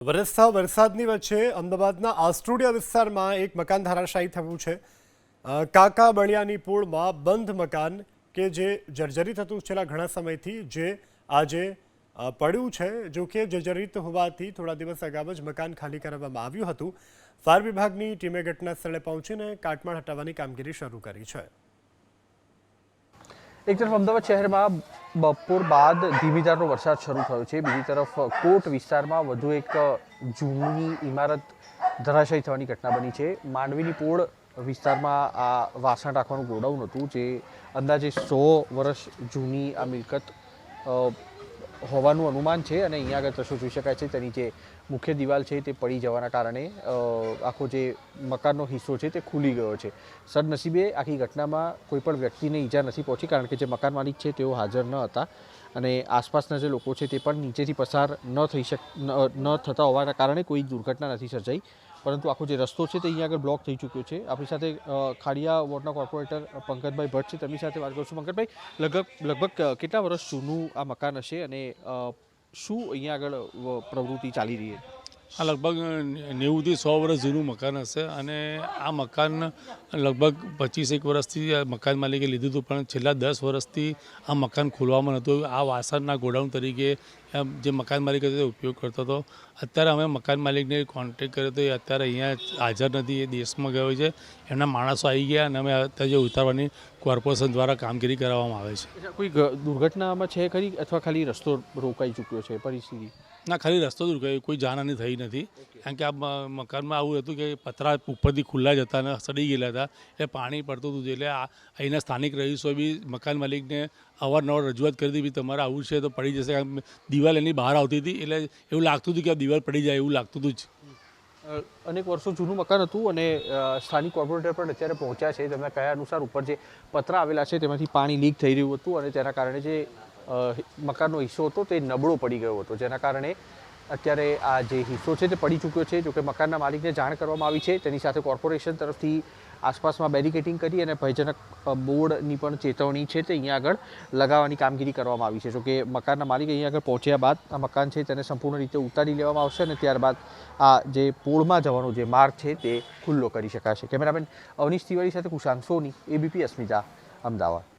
વરસતા વરસાદની વચ્ચે અમદાવાદના આસ્ટ્રોડિયા વિસ્તારમાં એક મકાન ધરાશાયી થયું છે। કાકા બળિયાની પોળમાં બંધ મકાન કે જે જર્જરિત હતું છેલ્લા ઘણા સમયથી, જે આજે પડ્યું છે। જો કે જર્જરિત હોવાથી થોડા દિવસ અગાઉ જ મકાન ખાલી કરાવવામાં આવ્યું હતું। ફાયર વિભાગની ટીમે ઘટના સ્થળે પહોંચીને કાટમાળ હટાવવાની કામગીરી શરૂ કરી છે। એક તરફ અમદાવાદ શહેરમાં બપોર બાદ ધીમી ધારનો વરસાદ શરૂ થયો છે, બીજી તરફ કોટ વિસ્તારમાં વધુ એક જૂની ઇમારત ધરાશાયી થવાની ઘટના બની છે। માંડવીની પોળ વિસ્તારમાં આ વાસણ રાખવાનું ગોડાઉન હતું, જે અંદાજે 100 વર્ષ જૂની આ મિલકત હોવાનું અનુમાન છે અને અહીંયા આગળ દ્રશ્યો જોઈ શકાય છે। તેની જે મુખ્ય દિવાલ છે તે પડી જવાના કારણે આખો જે મકાનનો હિસ્સો છે તે ખુલી ગયો છે। સદનસીબે આખી ઘટનામાં કોઈ પણ વ્યક્તિને ઈજા નથી પહોંચી, કારણ કે જે મકાન માલિક છે તેઓ હાજર ન હતા અને આસપાસના જે લોકો છે તે પણ નીચેથી પસાર ન થતા હોવાના કારણે કોઈ દુર્ઘટના નથી સર્જાઈ। પરંતુ આખો જે રસ્તો છે તે અહીંયા આગળ બ્લોક થઈ ચૂક્યો છે। આપણી સાથે ખાડિયા વોર્ડના કોર્પોરેટર પંકજભાઈ ભટ્ટ છે, તેમની સાથે વાત કરીશું। પંકજભાઈ, લગભગ કેટલા વર્ષ જૂનું આ મકાન હશે અને શું અહીંયા આગળ પ્રવૃત્તિ ચાલી રહી છે? આ લગભગ 90 થી 100 વર્ષ જૂનું મકાન હશે અને આ મકાન લગભગ 25 વર્ષથી મકાન માલિકે લીધું હતું, પણ છેલ્લા 10 વર્ષથી આ મકાન ખોલવામાં નહોતું। આ વાસણના ગોડાઉન તરીકે જે મકાન માલિક હતો તે ઉપયોગ કરતો હતો। અત્યારે અમે મકાન માલિકને કોન્ટેક્ટ કર્યો તો એ અત્યારે અહીંયા હાજર નથી, એ દેશમાં ગયો છે। એમના માણસો આવી ગયા અને અમે અત્યારે જે ઉતારવાની કોર્પોરેશન દ્વારા કામગીરી કરવામાં આવે છે। કોઈ દુર્ઘટનામાં છે ખરી અથવા ખાલી રસ્તો રોકાઈ ચૂક્યો છે પરિસ્થિતિ? ના, ખાલી રસ્તો જ રોકાયો, કોઈ જાનહાની થઈ નથી। કારણ કે આ મકાનમાં આવું હતું કે પતરા ઉપરથી ખુલ્લા જ હતા અને સડી ગયેલા હતા, એટલે પાણી પડતું હતું। એટલે અહીંના સ્થાનિક રહીશોએ બી મકાન માલિકને અવારનવાર રજૂઆત કરી હતી, તમારે આવું છે તો પડી જશે। કારણ દિવાલ એની બહાર આવતી હતી, એટલે એવું લાગતું હતું કે આ દિવાલ પડી જાય એવું લાગતું હતું જ। અનેક વર્ષો જૂનું મકાન હતું અને સ્થાનિક કોર્પોરેટર પણ અત્યારે પહોંચ્યા છે। તેમના કયા અનુસાર ઉપર જે પતરા આવેલા છે તેમાંથી પાણી લીક થઈ રહ્યું હતું અને તેના કારણે જે મકાનનો હિસ્સો હતો તે નબળો પડી ગયો હતો, જેના કારણે અત્યારે આ જે હિસ્સો છે તે પડી ચૂક્યો છે। જોકે મકાનના માલિકને જાણ કરવામાં આવી છે, તેની સાથે કોર્પોરેશન તરફથી આસપાસમાં બેરિકેટિંગ કરી અને ભયજનક બોર્ડની પણ ચેતવણી છે તે અહીંયા આગળ લગાવવાની કામગીરી કરવામાં આવી છે। જોકે મકાનના માલિક અહીંયા આગળ પહોંચ્યા બાદ આ મકાન છે તેને સંપૂર્ણ રીતે ઉતારી લેવામાં આવશે અને ત્યારબાદ આ જે પોળમાં જવાનો જે માર્ગ છે તે ખુલ્લો કરી શકાશે। કેમેરામેન અવનીશ તિવારી સાથે કુશાંત સોની, એબીપી અસ્મિતા, અમદાવાદ।